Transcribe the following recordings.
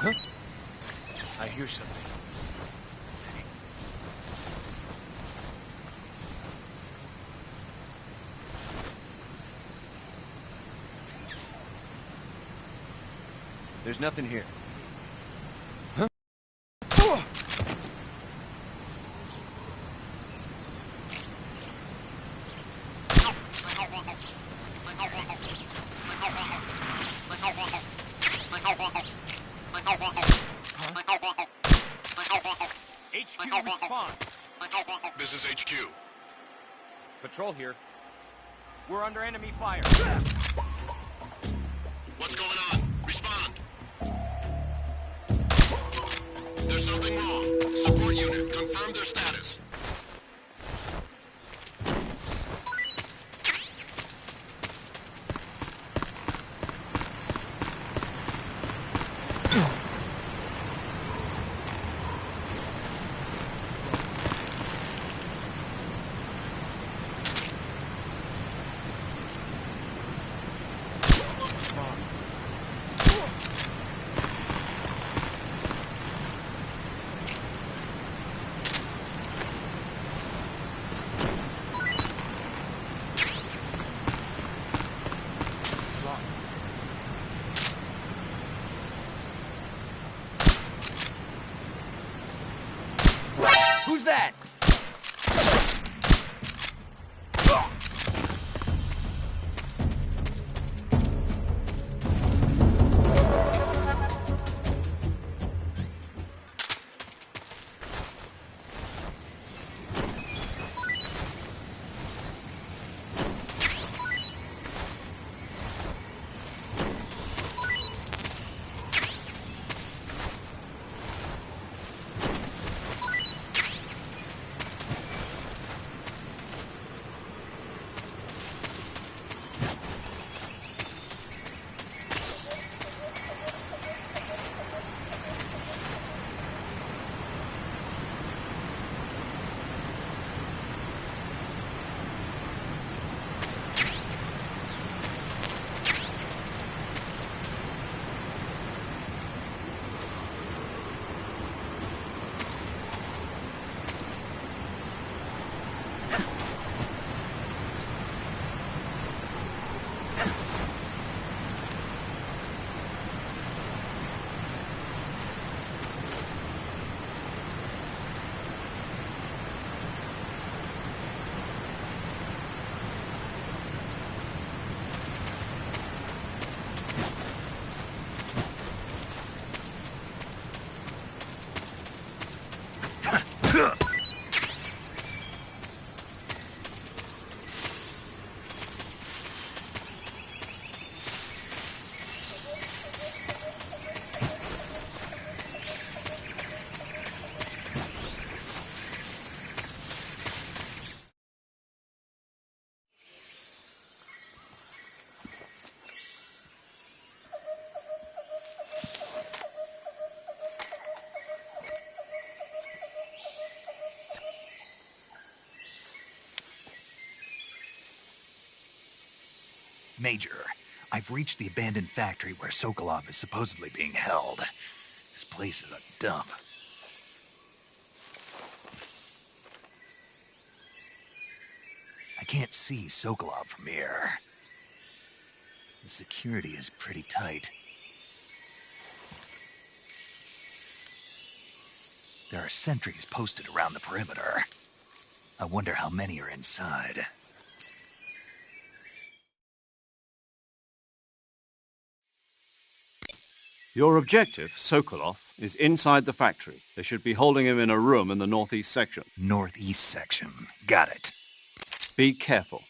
Huh? I hear something. There's nothing here. Huh? HQ respond. This is HQ. Patrol here. We're under enemy fire. What's going on? Respond. There's something wrong. Support unit, confirm their status. Who's that? Major, I've reached the abandoned factory where Sokolov is supposedly being held. This place is a dump. I can't see Sokolov from here. The security is pretty tight. There are sentries posted around the perimeter. I wonder how many are inside. Your objective, Sokolov, is inside the factory. They should be holding him in a room in the northeast section. Northeast section. Got it. Be careful.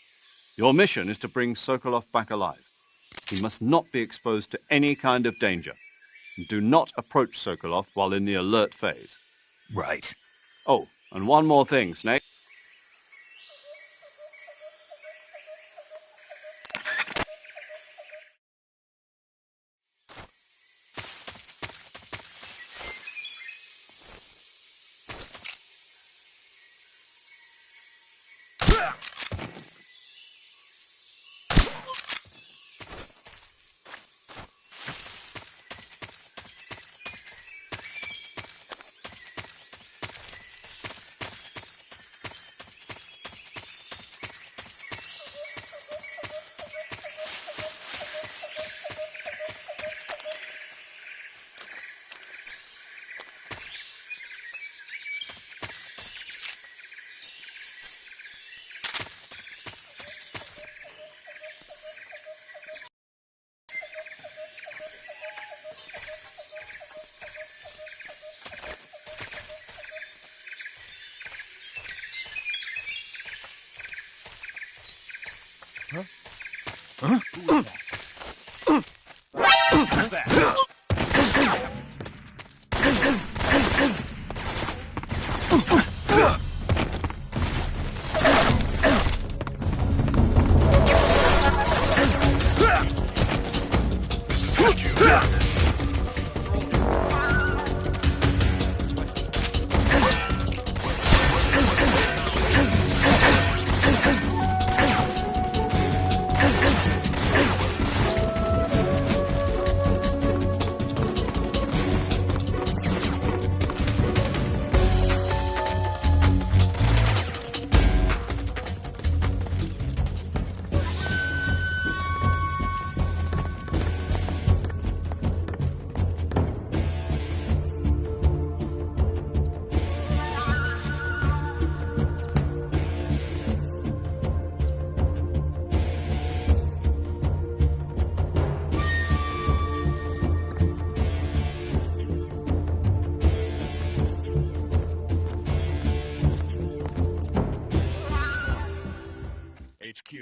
Your mission is to bring Sokolov back alive. He must not be exposed to any kind of danger. And do not approach Sokolov while in the alert phase. Right. Oh, and one more thing, Snake. Who's that? This is HQ. HQ.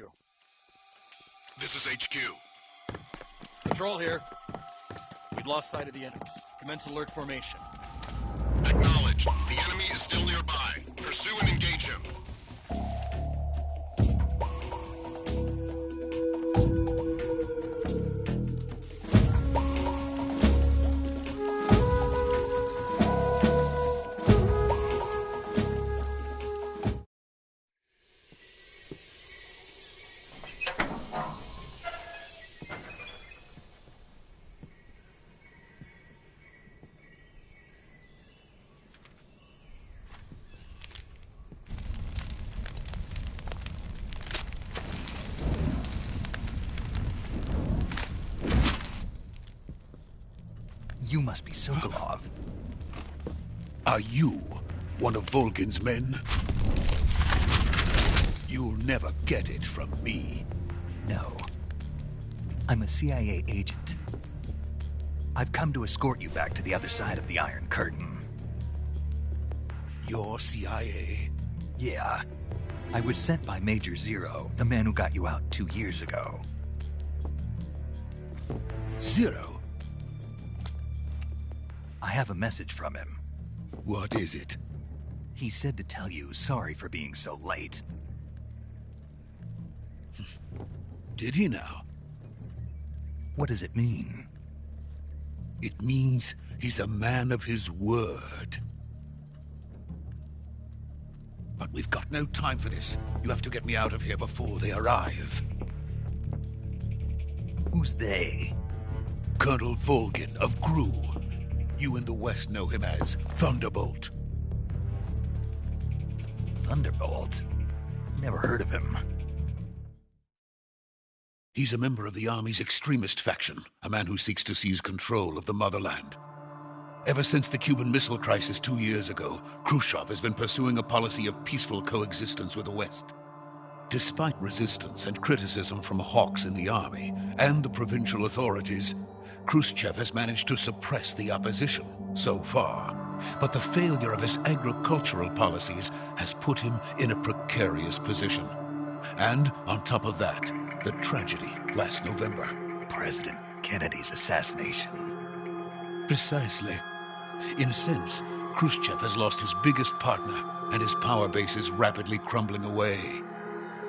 This is HQ. Patrol here. We've lost sight of the enemy. Commence alert formation. Acknowledged. The enemy is still nearby. Pursue and engage him. You must be Sokolov. Are you one of Volgin's men? You'll never get it from me. No. I'm a CIA agent. I've come to escort you back to the other side of the Iron Curtain. You're CIA? Yeah. I was sent by Major Zero, the man who got you out 2 years ago. Zero? I have a message from him. What is it? He said to tell you sorry for being so late. Did he now? What does it mean? It means he's a man of his word. But we've got no time for this. You have to get me out of here before they arrive. Who's they? Colonel Volgin of GRU. You in the West know him as Thunderbolt. Thunderbolt? Never heard of him. He's a member of the Army's extremist faction, a man who seeks to seize control of the motherland. Ever since the Cuban Missile Crisis 2 years ago, Khrushchev has been pursuing a policy of peaceful coexistence with the West. Despite resistance and criticism from hawks in the Army and the provincial authorities, Khrushchev has managed to suppress the opposition so far. But the failure of his agricultural policies has put him in a precarious position. And on top of that, the tragedy last November. President Kennedy's assassination. Precisely. In a sense, Khrushchev has lost his biggest partner, and his power base is rapidly crumbling away.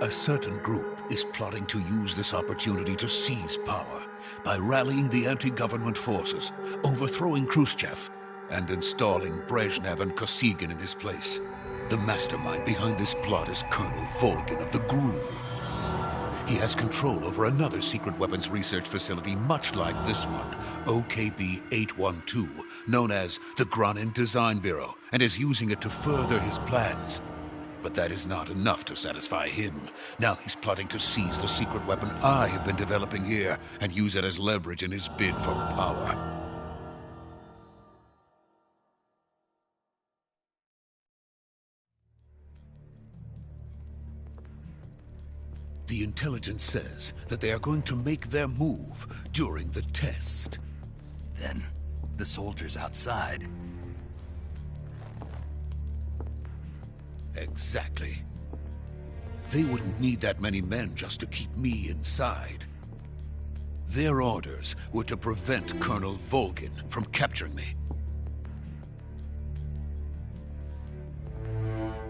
A certain group is plotting to use this opportunity to seize power by rallying the anti-government forces, overthrowing Khrushchev, and installing Brezhnev and Kosygin in his place. The mastermind behind this plot is Colonel Volgin of the GRU. He has control over another secret weapons research facility much like this one, OKB-812, known as the Granin Design Bureau, and is using it to further his plans. But that is not enough to satisfy him. Now he's plotting to seize the secret weapon I have been developing here and use it as leverage in his bid for power. The intelligence says that they are going to make their move during the test. Then, the soldiers outside. Exactly. They wouldn't need that many men just to keep me inside. Their orders were to prevent Colonel Volgin from capturing me.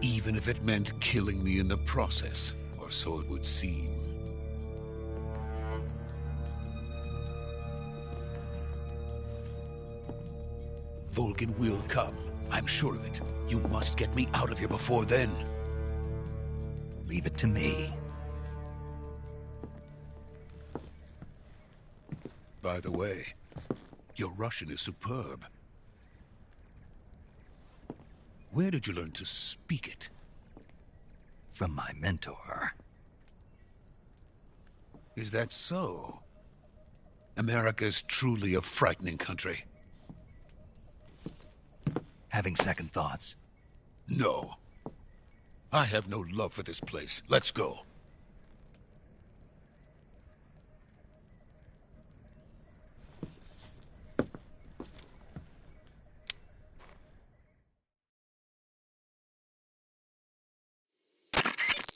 Even if it meant killing me in the process, or so it would seem. Volgin will come. I'm sure of it. You must get me out of here before then. Leave it to me. By the way, your Russian is superb. Where did you learn to speak it? From my mentor. Is that so? America's truly a frightening country. Having second thoughts? No. I have no love for this place. Let's go.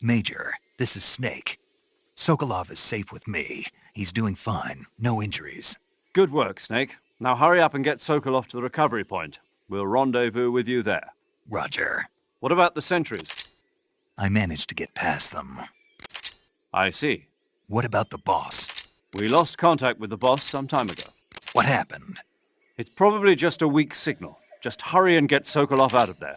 Major, this is Snake. Sokolov is safe with me. He's doing fine. No injuries. Good work, Snake. Now hurry up and get Sokolov to the recovery point. We'll rendezvous with you there. Roger. What about the sentries? I managed to get past them. I see. What about the boss? We lost contact with the boss some time ago. What happened? It's probably just a weak signal. Just hurry and get Sokolov out of there.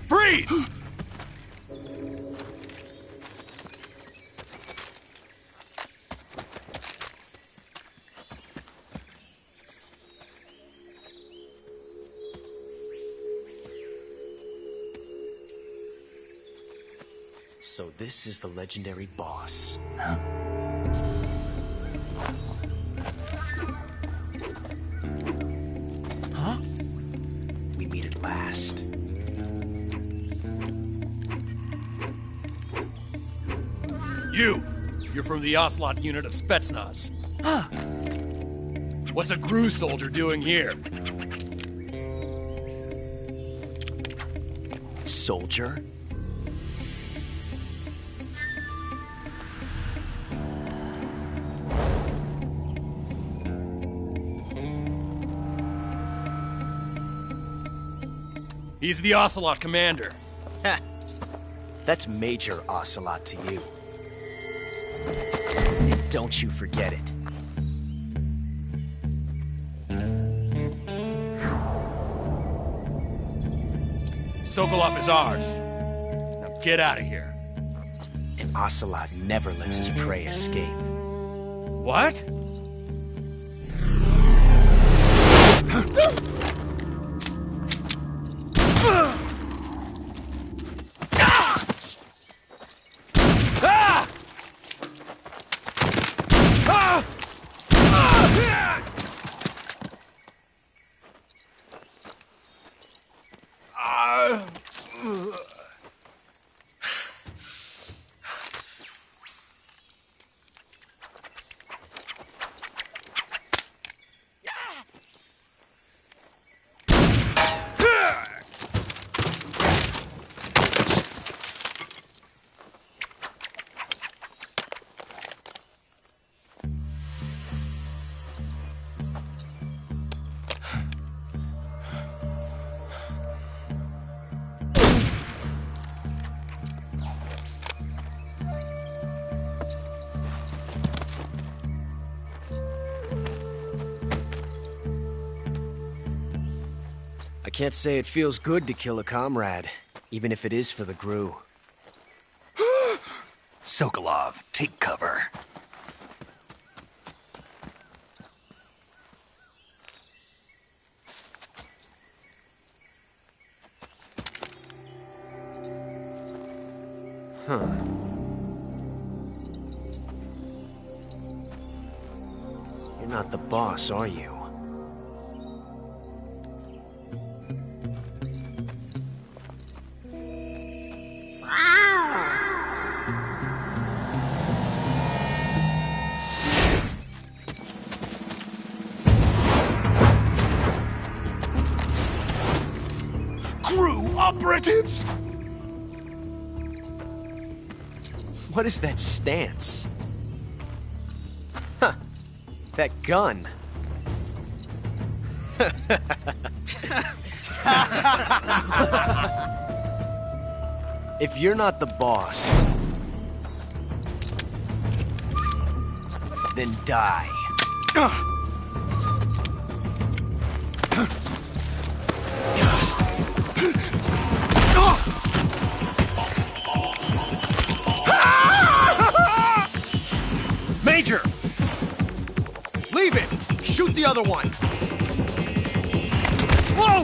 Freeze! So this is the legendary boss. Huh? Huh? We meet at last. You're from the Ocelot unit of Spetsnaz. Huh. What's a GRU soldier doing here? Soldier? He's the Ocelot commander. Ha! That's Major Ocelot to you. And don't you forget it. Sokolov is ours. Now get out of here. And Ocelot never lets his prey escape. What? can't say it feels good to kill a comrade, even if it is for the Gru. Sokolov, take cover. Huh. You're not the boss, are you? Crew operatives! What is that stance? Huh. That gun. If you're not the boss, then die. Major! Leave it! Shoot the other one! Whoa!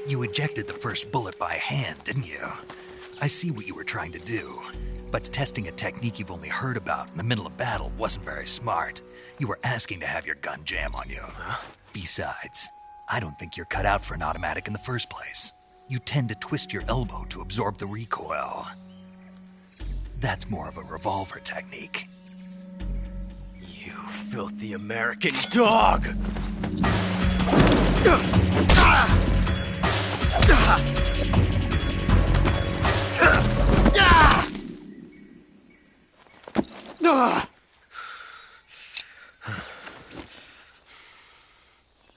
You ejected the first bullet by hand, didn't you? I see what you were trying to do, but testing a technique you've only heard about in the middle of battle wasn't very smart. You were asking to have your gun jam on you. Besides, I don't think you're cut out for an automatic in the first place. You tend to twist your elbow to absorb the recoil. That's more of a revolver technique. You filthy American dog!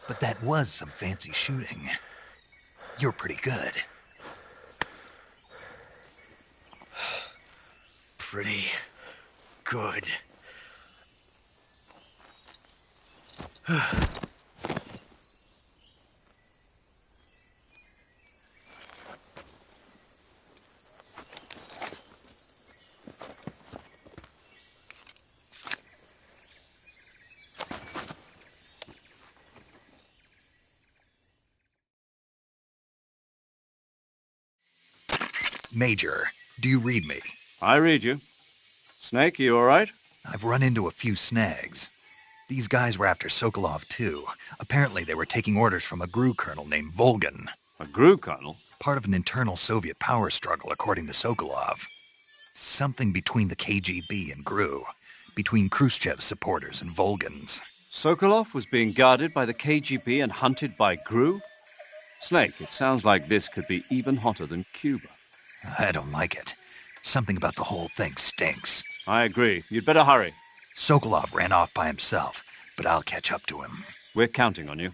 But that was some fancy shooting. You're pretty good. Pretty good. Major, do you read me? I read you. Snake, you all right? I've run into a few snags. These guys were after Sokolov, too. Apparently they were taking orders from a GRU colonel named Volgan. A GRU colonel? Part of an internal Soviet power struggle, according to Sokolov. Something between the KGB and GRU. Between Khrushchev's supporters and Volgan's. Sokolov was being guarded by the KGB and hunted by GRU? Snake, it sounds like this could be even hotter than Cuba. I don't like it. Something about the whole thing stinks. I agree. You'd better hurry. Sokolov ran off by himself, but I'll catch up to him. We're counting on you.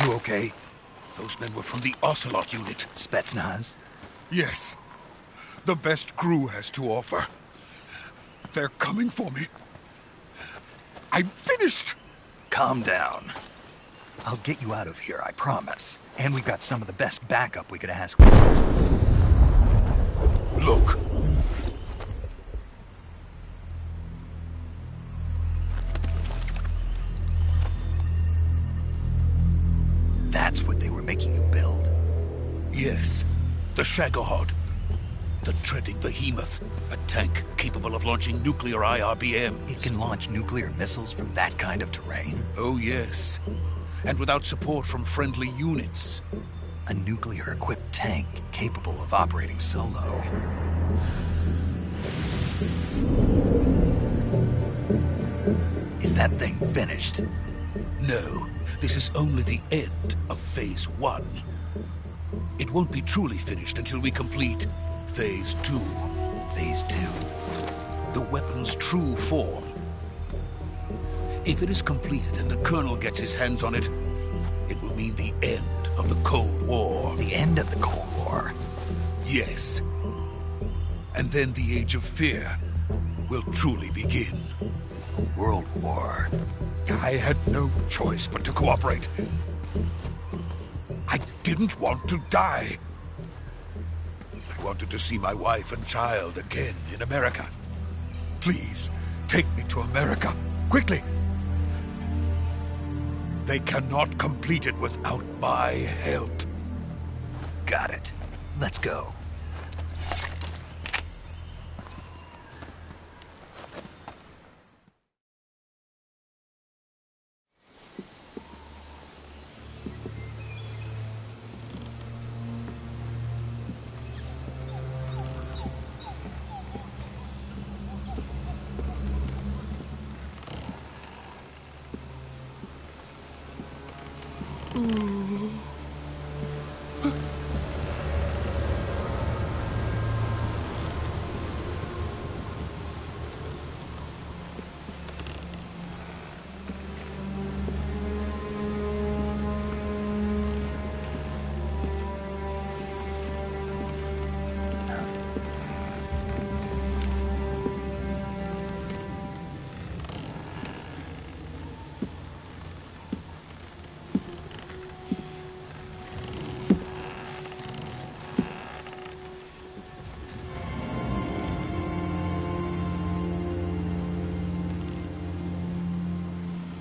You okay? Those men were from the Ocelot unit. Spetsnaz? Yes. The best crew has to offer. They're coming for me. I'm finished! Calm down. I'll get you out of here, I promise. And we've got some of the best backup we could ask for. Look. That's what they were making you build? Yes. The Shagohod. The treading behemoth. A tank capable of launching nuclear IRBM. It can launch nuclear missiles from that kind of terrain? Oh, yes. And without support from friendly units. A nuclear-equipped tank capable of operating solo. Is that thing finished? No. This is only the end of Phase 1. It won't be truly finished until we complete Phase 2. Phase 2? The weapon's true form. If it is completed and the Colonel gets his hands on it, it will mean the end of the Cold War. The end of the Cold War? Yes. And then the Age of Fear will truly begin. A world war. I had no choice but to cooperate. I didn't want to die. I wanted to see my wife and child again in America. Please, take me to America, quickly. They cannot complete it without my help. Got it. Let's go.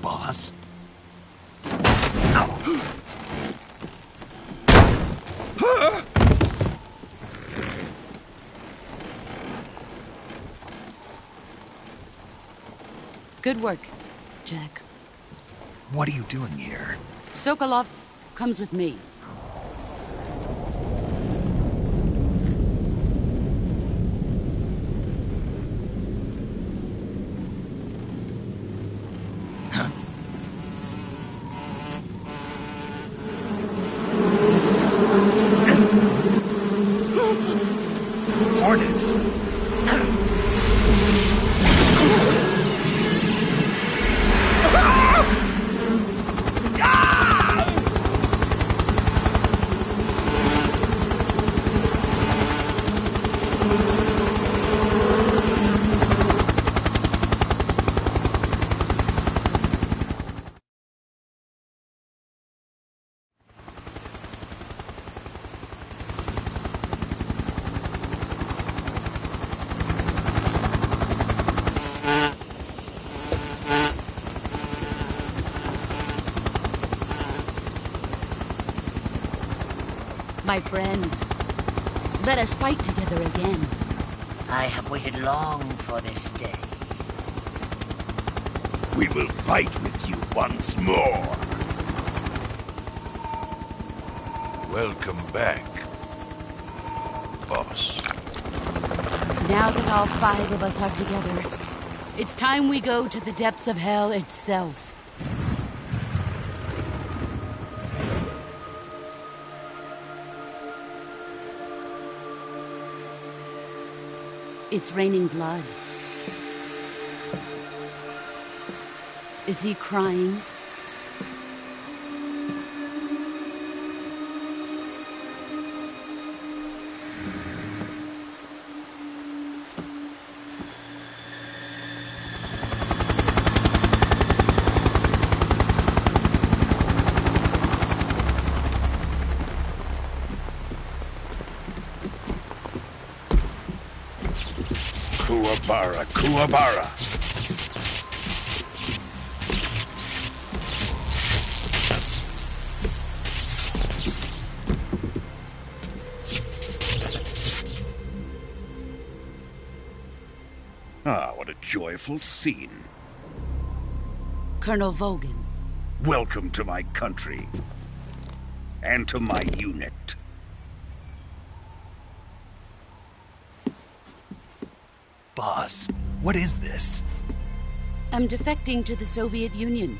Boss? Good work, Jack. What are you doing here? Sokolov comes with me. Hornets! My friends, let us fight together again. I have waited long for this day. We will fight with you once more. Welcome back, boss. Now that all 5 of us are together, it's time we go to the depths of hell itself. It's raining blood. Is he crying? Aspara Kuabara. Ah, what a joyful scene. Colonel Vogan. Welcome to my country. And to my unit. Boss, what is this? I'm defecting to the Soviet Union.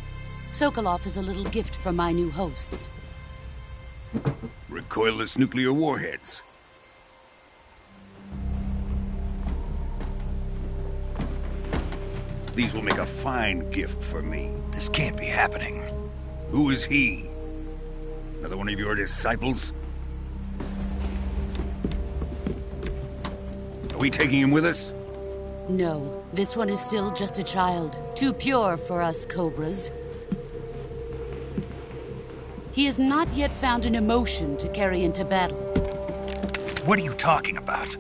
Sokolov is a little gift from my new hosts. Recoilless nuclear warheads. These will make a fine gift for me. This can't be happening. Who is he? Another one of your disciples? Are we taking him with us? No, this one is still just a child. Too pure for us Cobras. He has not yet found an emotion to carry into battle. What are you talking about?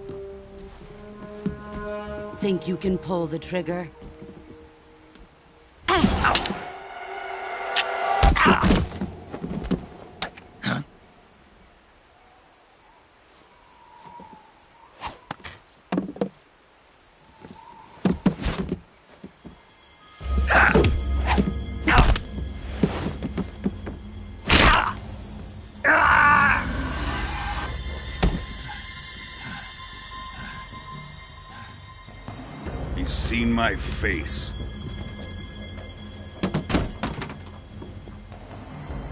Think you can pull the trigger? He's seen my face.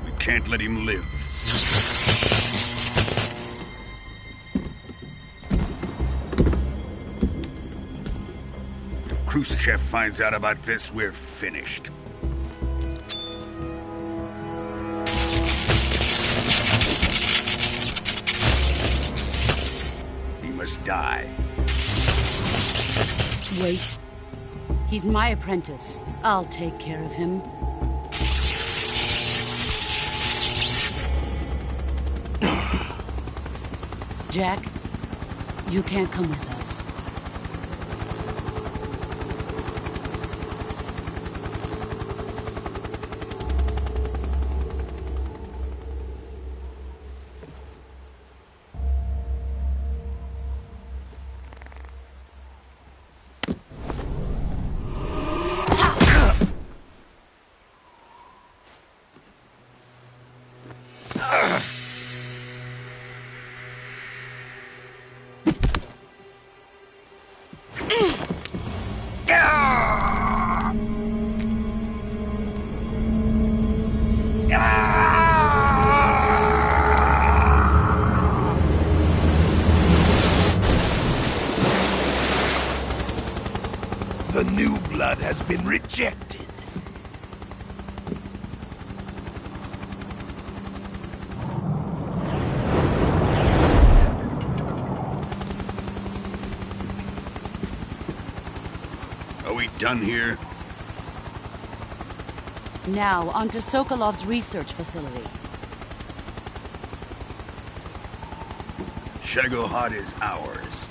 We can't let him live. If Khrushchev finds out about this, we're finished. He must die. Wait. He's my apprentice. I'll take care of him. Jack, you can't come with us. The new blood has been rejected. Are we done here? Now, onto Sokolov's research facility. Shagohod is ours.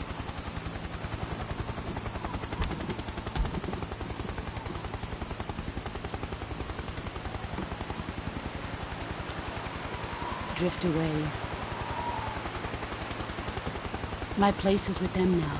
Drift away. My place is with them now.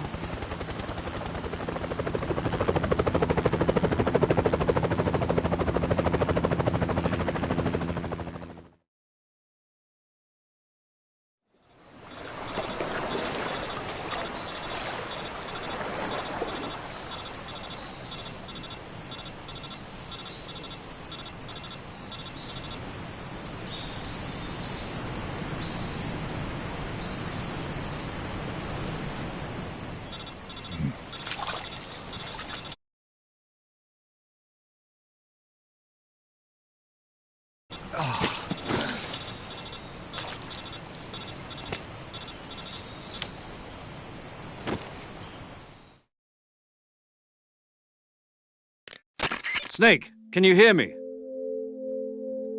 Snake, can you hear me?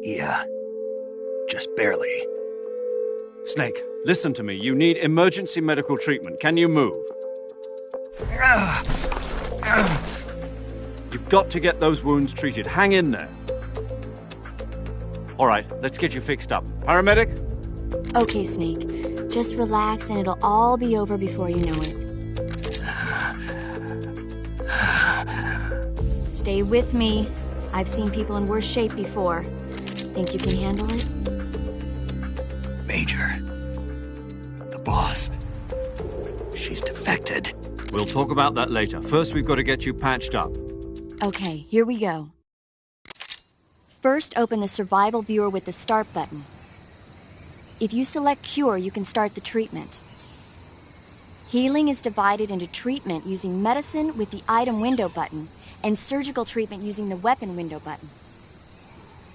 Yeah. Just barely. Snake, listen to me. You need emergency medical treatment. Can you move? You've got to get those wounds treated. Hang in there. All right, let's get you fixed up. Paramedic? Okay, Snake. Just relax and it'll all be over before you know it. Stay with me. I've seen people in worse shape before. Think you can handle it? Major. The boss. She's defected. We'll talk about that later. First, we've got to get you patched up. Okay, here we go. First, open the survival viewer with the start button. If you select cure, you can start the treatment. Healing is divided into treatment using medicine with the item window button and surgical treatment using the weapon window button.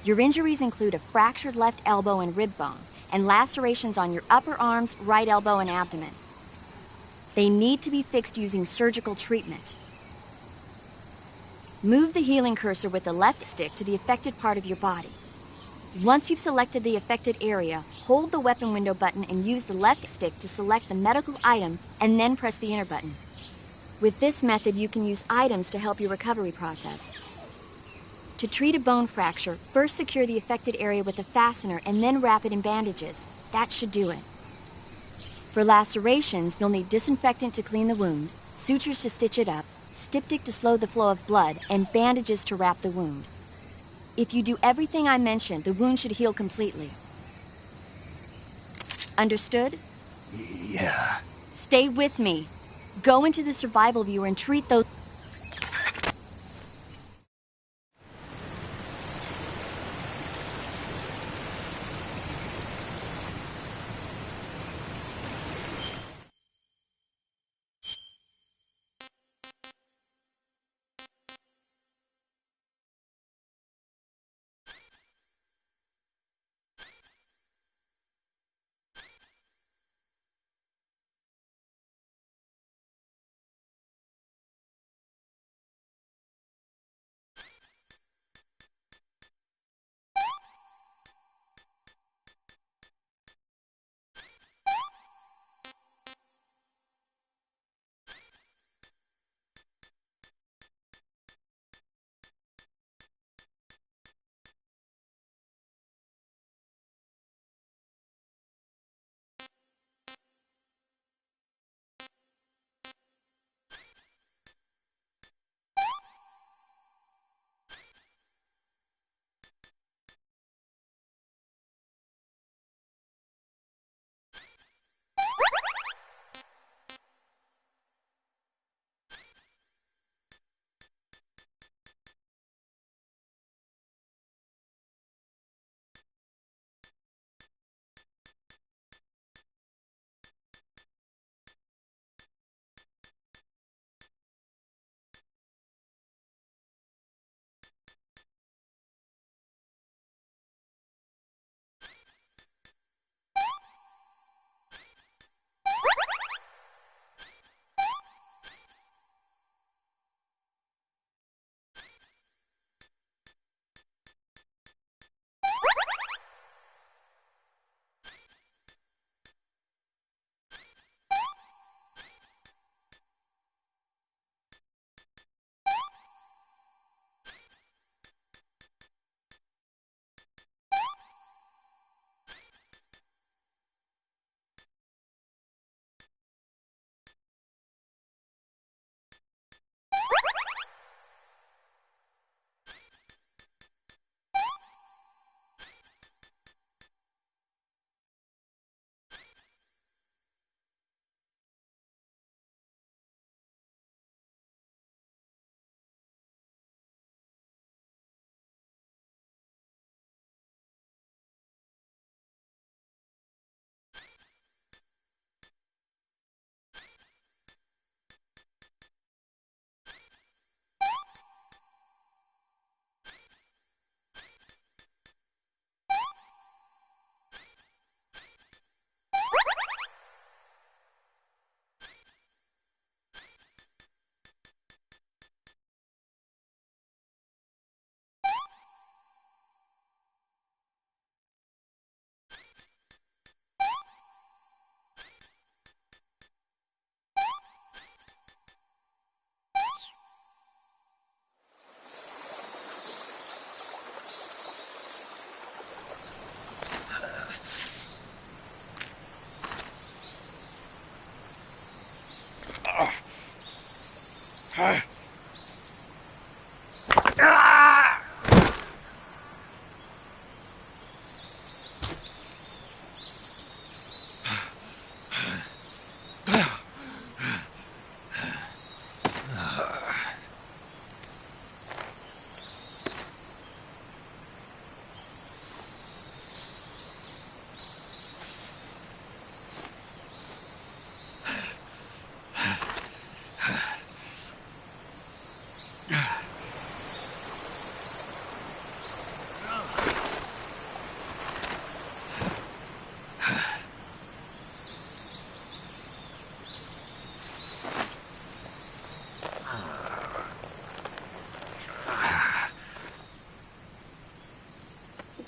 Your injuries include a fractured left elbow and rib bone and lacerations on your upper arms, right elbow, and abdomen. They need to be fixed using surgical treatment. Move the healing cursor with the left stick to the affected part of your body. Once you've selected the affected area, hold the weapon window button and use the left stick to select the medical item and then press the enter button. With this method, you can use items to help your recovery process. To treat a bone fracture, first secure the affected area with a fastener and then wrap it in bandages. That should do it. For lacerations, you'll need disinfectant to clean the wound, sutures to stitch it up, styptic to slow the flow of blood, and bandages to wrap the wound. If you do everything I mentioned, the wound should heal completely. Understood? Yeah. Stay with me. Go into the survival viewer and treat those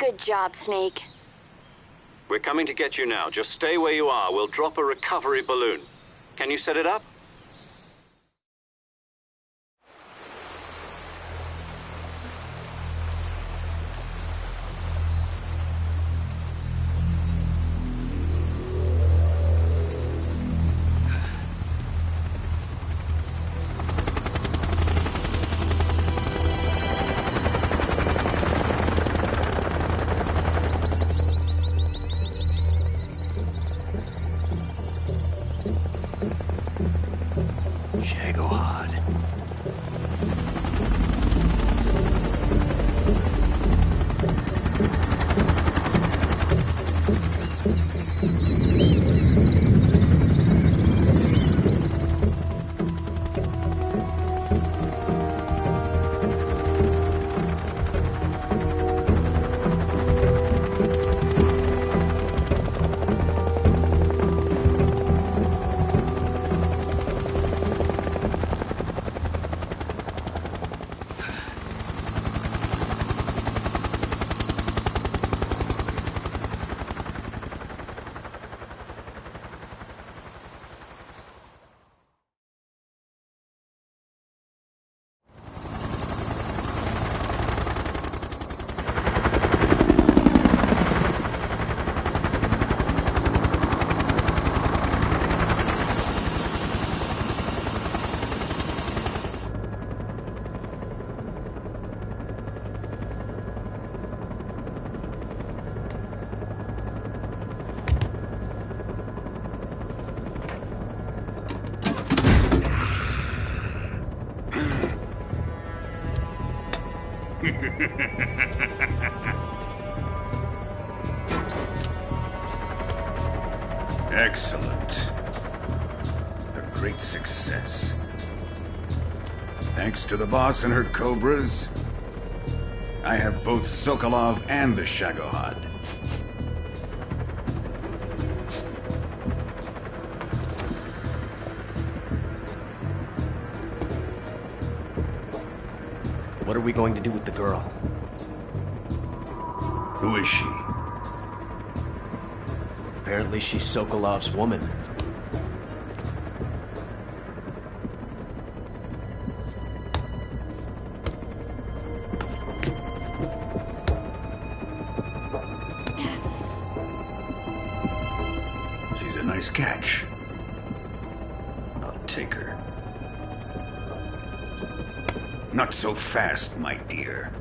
Good job, Snake. We're coming to get you now. Just stay where you are. We'll drop a recovery balloon. Can you set it up? Excellent. A great success. Thanks to the boss and her cobras, I have both Sokolov and the Shagohod. What are we going to do with the girl? Who is she? Apparently she's Sokolov's woman. She's a nice catch. I'll take her. Not so fast, my dear.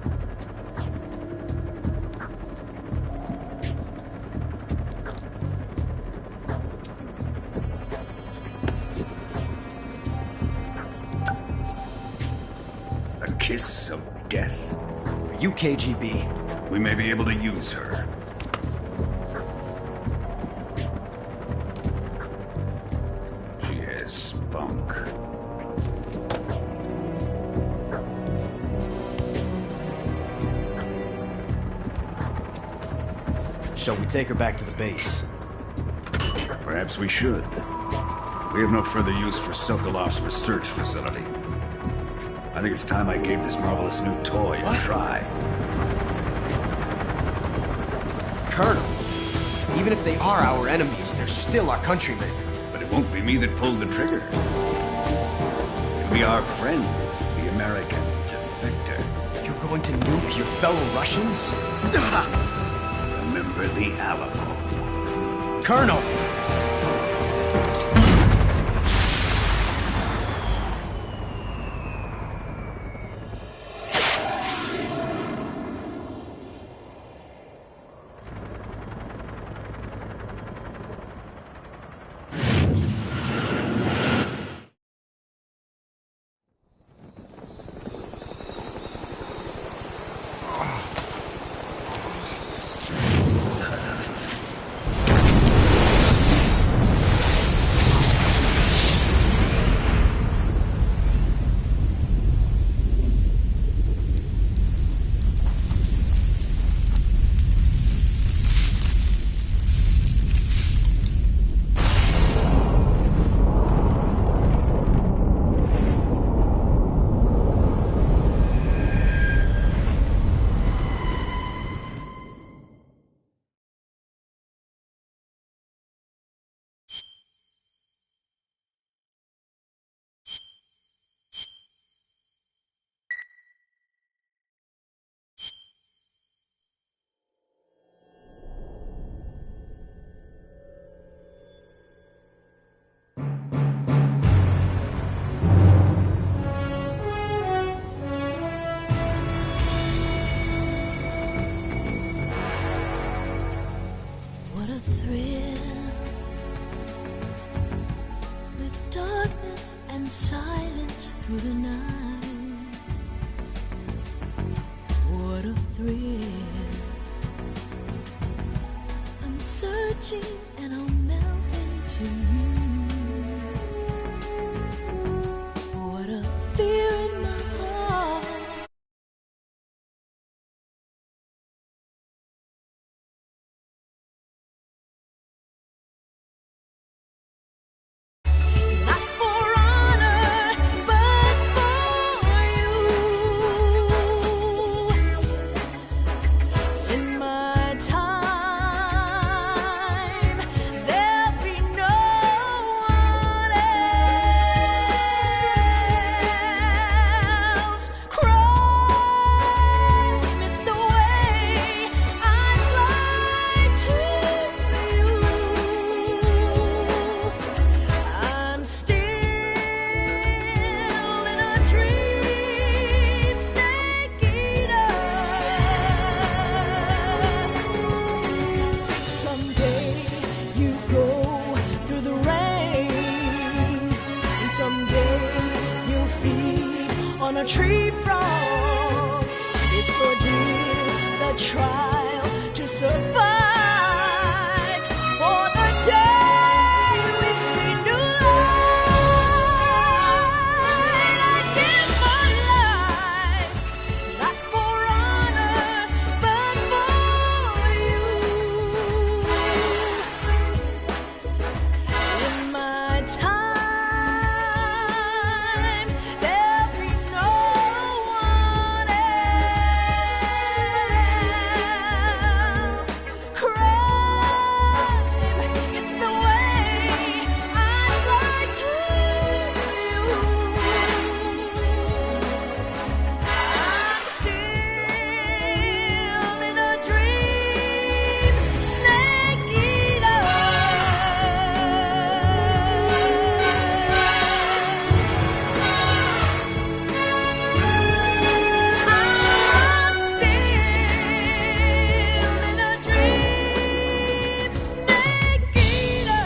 A kiss of death? Are you KGB? We may be able to use her. She has spunk. Shall we take her back to the base? Perhaps we should. We have no further use for Sokolov's research facility. I think it's time I gave this marvelous new toy a try. Colonel, even if they are our enemies, they're still our countrymen. But it won't be me that pulled the trigger. It'll be our friend, the American defector. You're going to nuke your fellow Russians? Remember the Alamo. Colonel! thrill with darkness and silence through the night. What a thrill. I'm searching and I'll melt into you. What a fear in my heart. Not for honor, but for you. In my time, there'll be no one else. Crime, it's the way I fly to you. I'm still in a dream, snake eater. Someday you go through the rain, and someday you'll feed on a tree frog. It's ordeal, the trial to survive. For the day we see new light, I give my life, not for honor, but for you. In my time, there'll be no one else. Crime, it's the way I fly to you. I'm still in a dream, snake eater. I'm still in a dream, snake eater.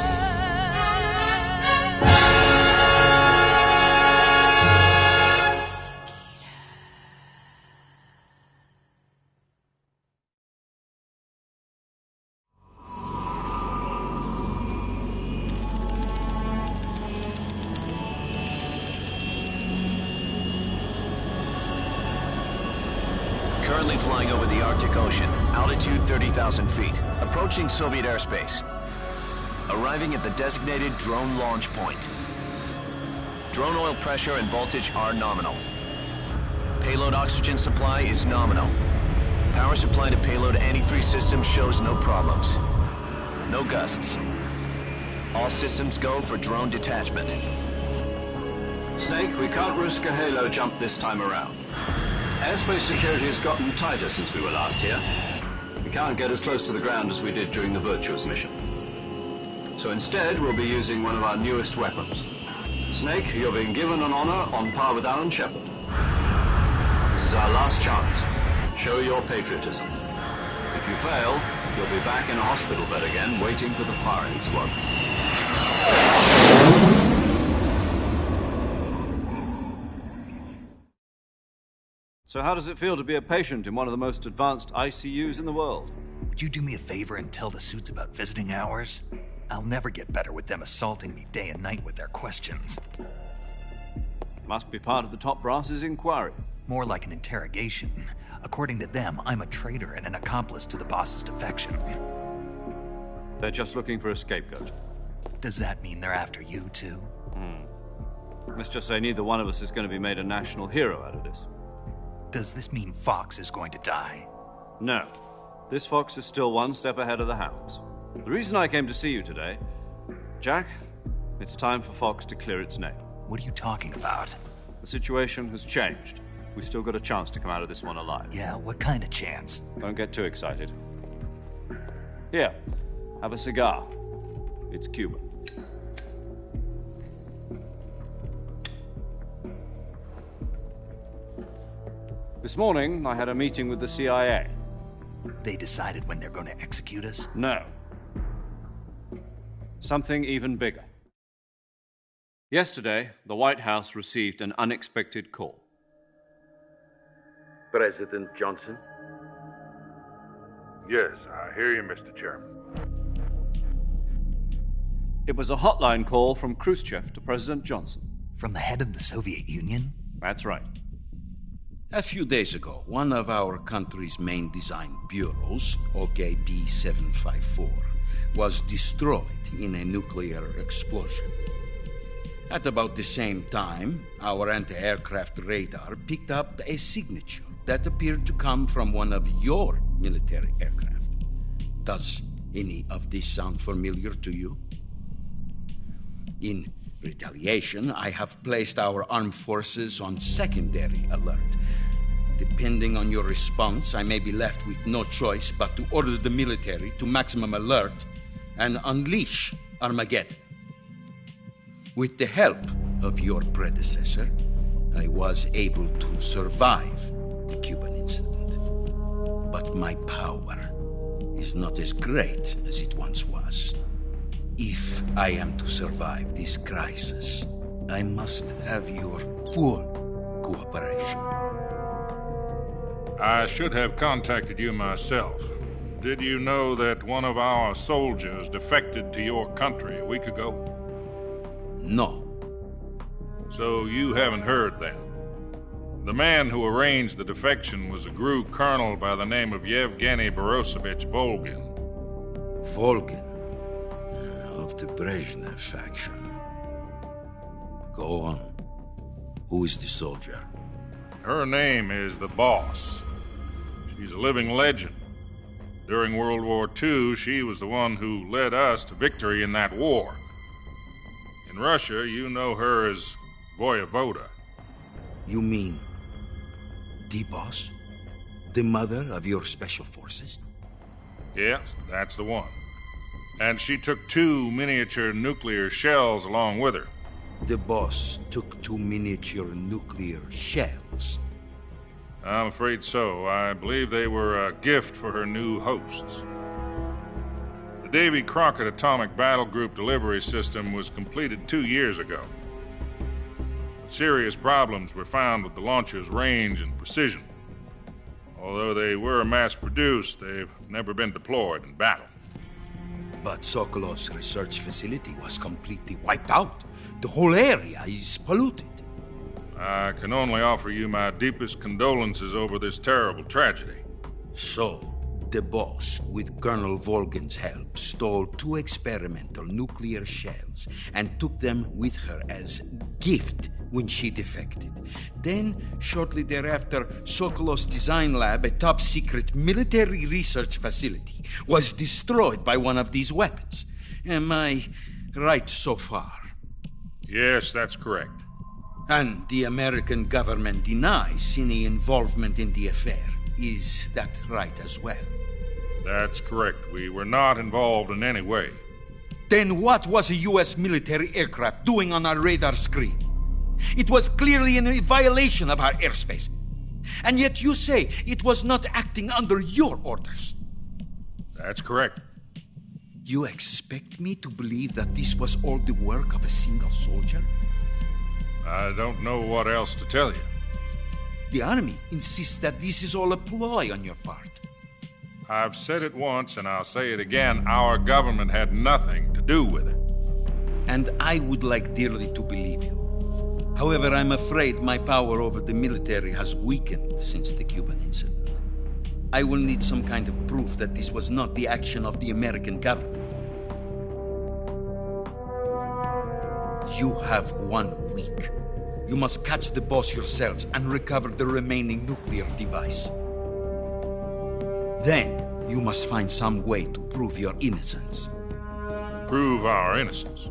Currently flying over the Arctic Ocean, altitude 30,000 feet, approaching Soviet airspace. Arriving at the designated drone launch point. Drone oil pressure and voltage are nominal. Payload oxygen supply is nominal. Power supply to payload antifreeze system shows no problems. No gusts. All systems go for drone detachment. Snake, we can't risk a halo jump this time around. Airspace security has gotten tighter since we were last here. We can't get as close to the ground as we did during the Virtuous mission. So instead, we'll be using one of our newest weapons. Snake, you're being given an honor on par with Alan Shepard. This is our last chance. Show your patriotism. If you fail, you'll be back in a hospital bed again, waiting for the firing squad. So how does it feel to be a patient in one of the most advanced ICUs in the world? Would you do me a favor and tell the suits about visiting hours? I'll never get better with them assaulting me day and night with their questions. Must be part of the top brass's inquiry. More like an interrogation. According to them, I'm a traitor and an accomplice to the boss's defection. They're just looking for a scapegoat. Does that mean they're after you, too? Let's just say neither one of us is going to be made a national hero out of this. Does this mean Fox is going to die? No. This fox is still one step ahead of the hounds. The reason I came to see you today, Jack, it's time for Fox to clear its name. What are you talking about? The situation has changed. We've still got a chance to come out of this one alive. Yeah, what kind of chance? Don't get too excited. Here, have a cigar. It's Cuban. This morning, I had a meeting with the CIA. They decided when they're going to execute us? No. Something even bigger. Yesterday, the White House received an unexpected call. President Johnson? Yes, I hear you, Mr. Chairman. It was a hotline call from Khrushchev to President Johnson. From the head of the Soviet Union? That's right. A few days ago, one of our country's main design bureaus, OKB 754, was destroyed in a nuclear explosion. At about the same time, our anti-aircraft radar picked up a signature that appeared to come from one of your military aircraft. Does any of this sound familiar to you? In retaliation, I have placed our armed forces on secondary alert. Depending on your response, I may be left with no choice but to order the military to maximum alert and unleash Armageddon. With the help of your predecessor, I was able to survive the Cuban incident. But my power is not as great as it once was. If I am to survive this crisis, I must have your full cooperation. I should have contacted you myself. Did you know that one of our soldiers defected to your country a week ago? No. So you haven't heard then. The man who arranged the defection was a GRU colonel by the name of Yevgeny Borisovich Volgin. Volgin? Of the Brezhnev faction. Go on. Who is the soldier? Her name is the Boss. She's a living legend. During World War II, she was the one who led us to victory in that war. In Russia, you know her as Voyevoda. You mean the Boss? The mother of your special forces? Yes, that's the one. And she took 2 miniature nuclear shells along with her. The Boss took 2 miniature nuclear shells? I'm afraid so. I believe they were a gift for her new hosts. The Davy Crockett Atomic Battle Group delivery system was completed 2 years ago. Serious problems were found with the launcher's range and precision. Although they were mass-produced, they've never been deployed in battle. But Sokolov's research facility was completely wiped out. The whole area is polluted. I can only offer you my deepest condolences over this terrible tragedy. So, the Boss, with Colonel Volgin's help, stole 2 experimental nuclear shells and took them with her as gift when she defected. Then, shortly thereafter, Sokolov's design lab, a top-secret military research facility, was destroyed by one of these weapons. Am I right so far? Yes, that's correct. And the American government denies any involvement in the affair. Is that right as well? That's correct. We were not involved in any way. Then what was a U.S. military aircraft doing on our radar screen? It was clearly in a violation of our airspace. And yet you say it was not acting under your orders. That's correct. You expect me to believe that this was all the work of a single soldier? I don't know what else to tell you. The Army insists that this is all a ploy on your part. I've said it once and I'll say it again. Our government had nothing to do with it. And I would like dearly to believe you. However, I'm afraid my power over the military has weakened since the Cuban incident. I will need some kind of proof that this was not the action of the American government. You have 1 week. You must catch the Boss yourselves and recover the remaining nuclear device. Then, you must find some way to prove your innocence. Prove our innocence?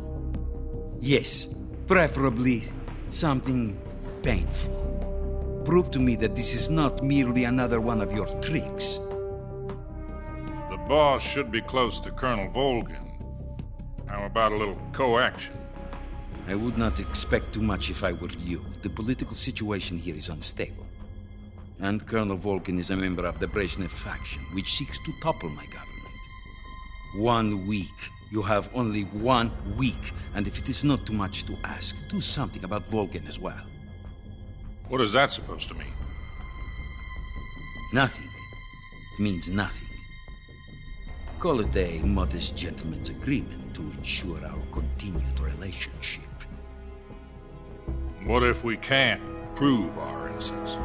Yes, preferably something painful. Prove to me that this is not merely another one of your tricks. The Boss should be close to Colonel Volgin. How about a little coaction? I would not expect too much if I were you. The political situation here is unstable. And Colonel Volgin is a member of the Brezhnev faction, which seeks to topple my government. 1 week You have only 1 week, and if it is not too much to ask, do something about Volgin as well. What is that supposed to mean? Nothing. It means nothing. Call it a modest gentleman's agreement to ensure our continued relationship. What if we can't prove our innocence?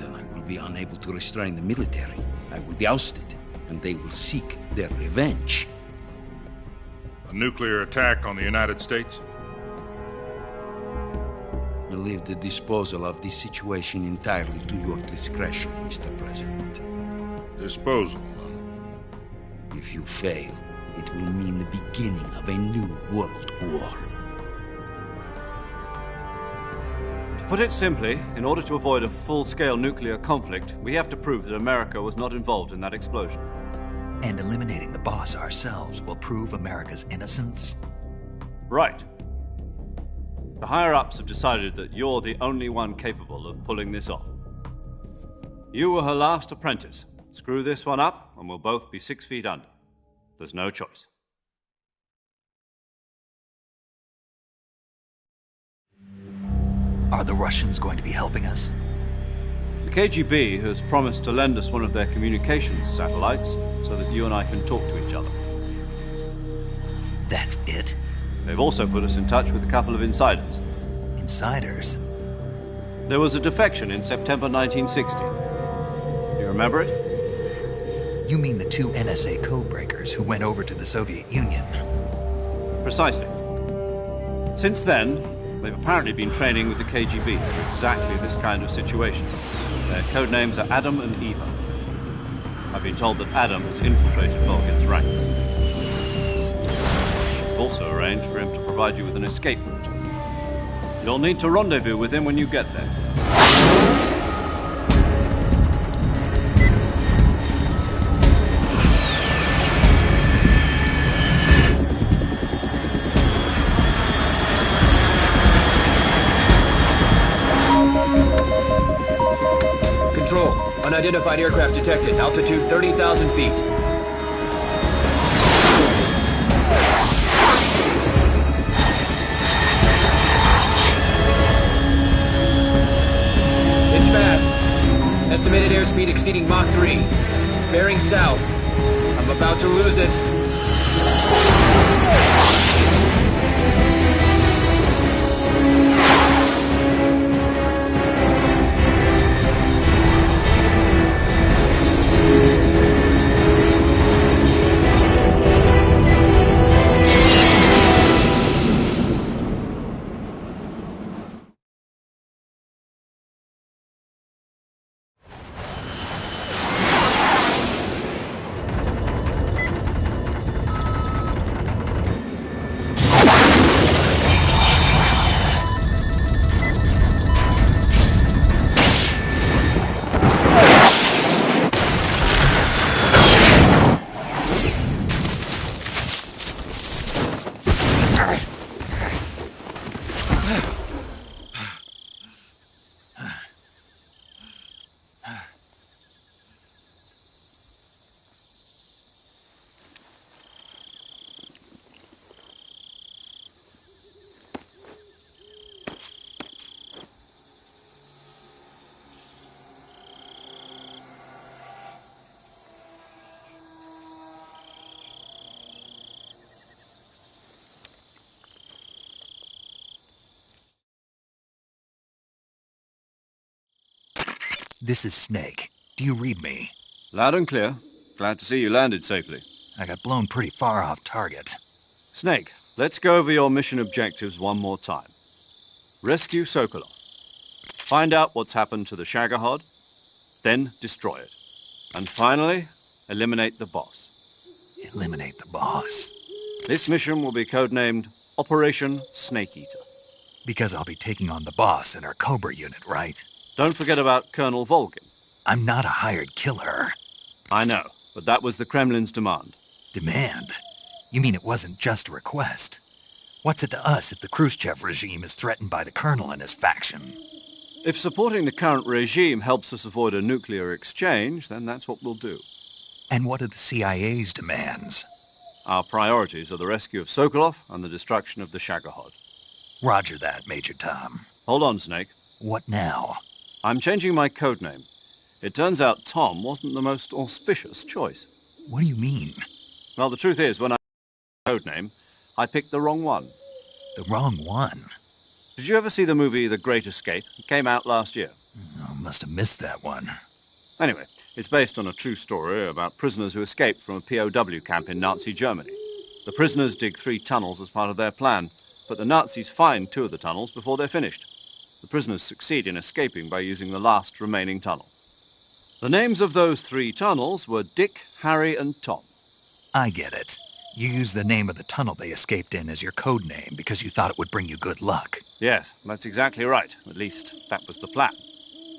Then I will be unable to restrain the military. I will be ousted, and they will seek their revenge. A nuclear attack on the United States? I leave the disposal of this situation entirely to your discretion, Mr. President. Disposal? If you fail, it will mean the beginning of a new world war. To put it simply, in order to avoid a full-scale nuclear conflict, we have to prove that America was not involved in that explosion. And eliminating the boss ourselves will prove America's innocence? Right. The higher-ups have decided that you're the only one capable of pulling this off. You were her last apprentice. Screw this one up, and we'll both be 6 feet under. There's no choice. Are the Russians going to be helping us? The KGB has promised to lend us one of their communications satellites so that you and I can talk to each other. That's it? They've also put us in touch with a couple of insiders. Insiders? There was a defection in September 1960. Do you remember it? You mean the 2 NSA codebreakers who went over to the Soviet Union? Precisely. Since then, they've apparently been training with the KGB for exactly this kind of situation. Their code names are Adam and Eva. I've been told that Adam has infiltrated Volgin's ranks. I've also arranged for him to provide you with an escape route. You'll need to rendezvous with him when you get there. Control. Unidentified aircraft detected. Altitude 30,000 feet. It's fast. Estimated airspeed exceeding Mach 3. Bearing south. I'm about to lose it. This is Snake. Do you read me? Loud and clear. Glad to see you landed safely. I got blown pretty far off target. Snake, let's go over your mission objectives one more time. Rescue Sokolov. Find out what's happened to the Shagohod, then destroy it. And finally, eliminate the boss. Eliminate the boss? This mission will be codenamed Operation Snake Eater. Because I'll be taking on the boss and our Cobra unit, right? Don't forget about Colonel Volgin. I'm not a hired killer. I know, but that was the Kremlin's demand. Demand? You mean it wasn't just a request? What's it to us if the Khrushchev regime is threatened by the Colonel and his faction? If supporting the current regime helps us avoid a nuclear exchange, then that's what we'll do. And what are the CIA's demands? Our priorities are the rescue of Sokolov and the destruction of the Shagohod. Roger that, Major Tom. Hold on, Snake. What now? I'm changing my code name. It turns out Tom wasn't the most auspicious choice. What do you mean? Well, the truth is, when I code name, I picked the wrong one. The wrong one? Did you ever see the movie The Great Escape? It came out last year. I must have missed that one. Anyway, it's based on a true story about prisoners who escaped from a POW camp in Nazi Germany. The prisoners dig 3 tunnels as part of their plan, but the Nazis find 2 of the tunnels before they're finished. The prisoners succeed in escaping by using the last remaining tunnel. The names of those 3 tunnels were Dick, Harry, and Tom. I get it. You used the name of the tunnel they escaped in as your code name because you thought it would bring you good luck. Yes, that's exactly right. At least, that was the plan.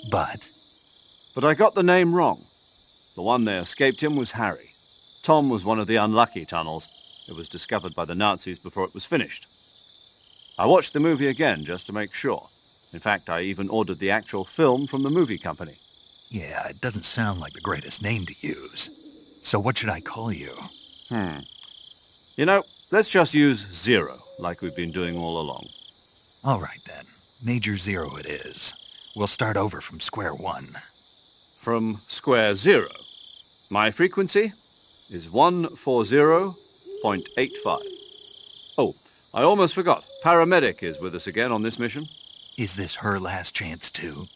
But I got the name wrong. The one they escaped in was Harry. Tom was one of the unlucky tunnels. It was discovered by the Nazis before it was finished. I watched the movie again just to make sure. In fact, I even ordered the actual film from the movie company. yeah, it doesn't sound like the greatest name to use. So what should I call you? You know, let's just use Zero, like we've been doing all along. All right, then. Major Zero it is. We'll start over from square one. From square zero. My frequency is 140.85. Oh, I almost forgot. Paramedic is with us again on this mission. Is this her last chance, too?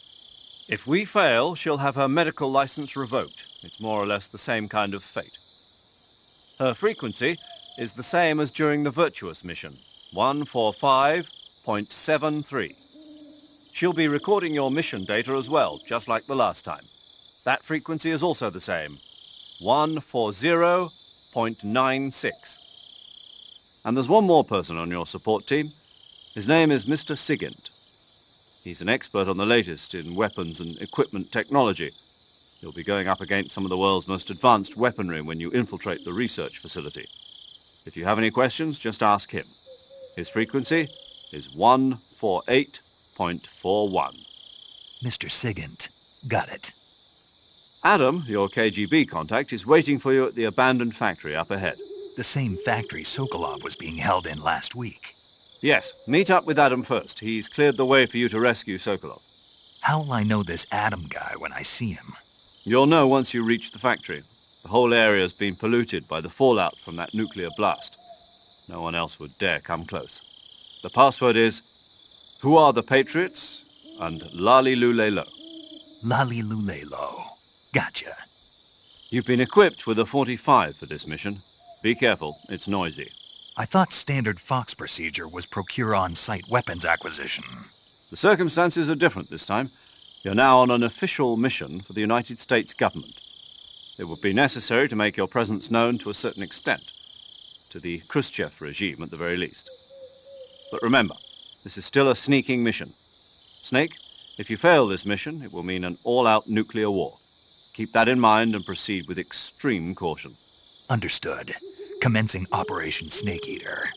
If we fail, she'll have her medical license revoked. It's more or less the same kind of fate. Her frequency is the same as during the Virtuous mission, 145.73. She'll be recording your mission data as well, just like the last time. That frequency is also the same, 140.96. And there's one more person on your support team. His name is Mr. Sigint. He's an expert on the latest in weapons and equipment technology. You'll be going up against some of the world's most advanced weaponry when you infiltrate the research facility. If you have any questions, just ask him. His frequency is 148.41. Mr. Sigint. Got it. Adam, your KGB contact, is waiting for you at the abandoned factory up ahead. The same factory Sokolov was being held in last week. Yes, meet up with Adam first. He's cleared the way for you to rescue Sokolov. How'll I know this Adam guy when I see him? You'll know once you reach the factory. The whole area's been polluted by the fallout from that nuclear blast. No one else would dare come close. The password is, "Who are the Patriots?" and Lali Lulelo. Lali Lulelo. Gotcha. You've been equipped with a 45 for this mission. Be careful, it's noisy. I thought standard Fox procedure was procure on-site weapons acquisition. The circumstances are different this time. You're now on an official mission for the United States government. It would be necessary to make your presence known to a certain extent, to the Khrushchev regime at the very least. But remember, this is still a sneaking mission. Snake, if you fail this mission, it will mean an all-out nuclear war. Keep that in mind and proceed with extreme caution. Understood. Commencing Operation Snake Eater.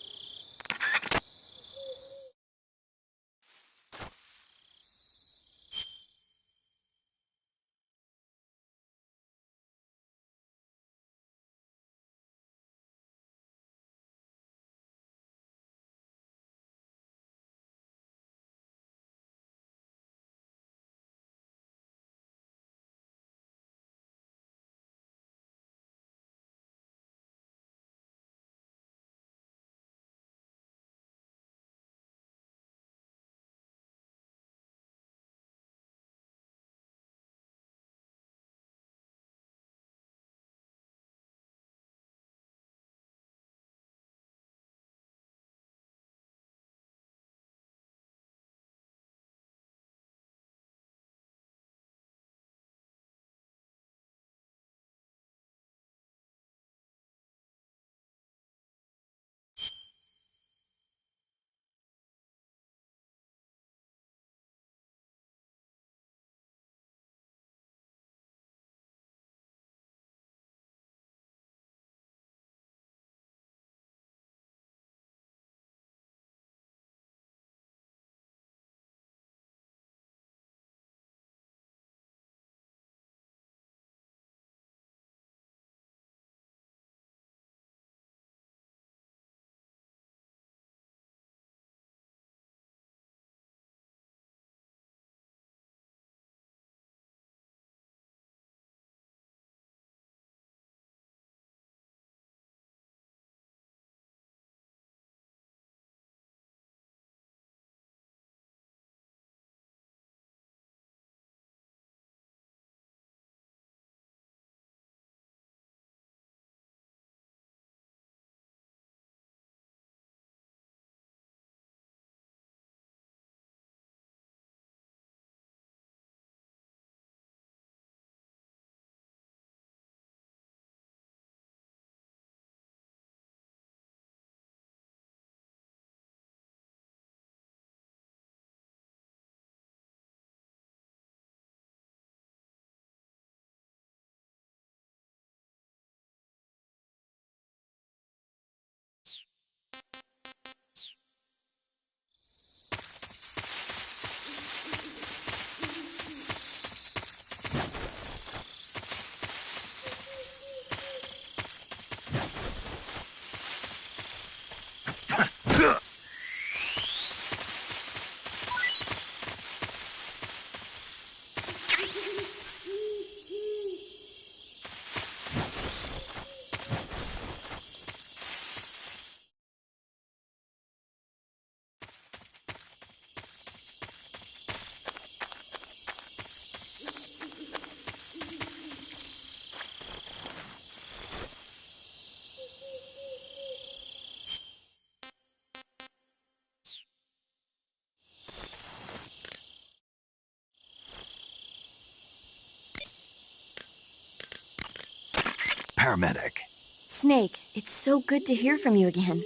paramedic. Snake, it's so good to hear from you again.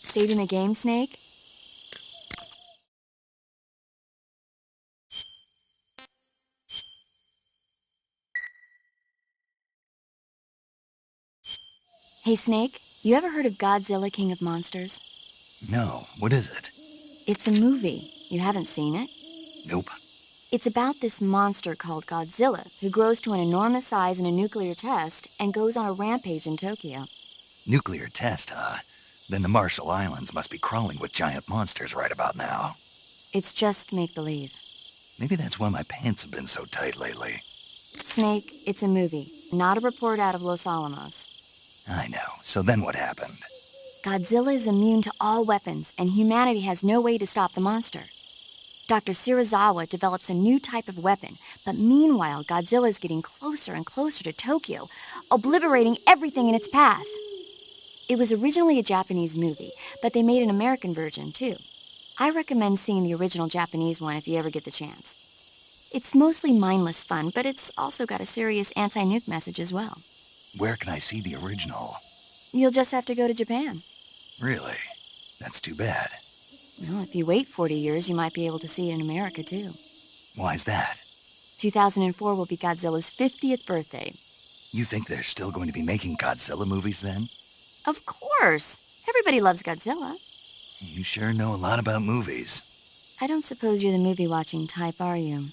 Saving the game, Snake? Hey, Snake, you ever heard of Godzilla, King of Monsters? No, what is it? It's a movie. You haven't seen it? Nope. It's about this monster called Godzilla, who grows to an enormous size in a nuclear test and goes on a rampage in Tokyo. Nuclear test, huh? Then the Marshall Islands must be crawling with giant monsters right about now. It's just make-believe. Maybe that's why my pants have been so tight lately. Snake, it's a movie, not a report out of Los Alamos. I know. So then what happened? Godzilla is immune to all weapons, and humanity has no way to stop the monster. Dr. Shirazawa develops a new type of weapon, but meanwhile, Godzilla is getting closer and closer to Tokyo, obliterating everything in its path. It was originally a Japanese movie, but they made an American version, too. I recommend seeing the original Japanese one if you ever get the chance. It's mostly mindless fun, but it's also got a serious anti-nuke message as well. Where can I see the original? You'll just have to go to Japan. Really? That's too bad. Well, if you wait 40 years, you might be able to see it in America, too. Why's that? 2004 will be Godzilla's 50th birthday. You think they're still going to be making Godzilla movies then? Of course! Everybody loves Godzilla. You sure know a lot about movies. I don't suppose you're the movie-watching type, are you?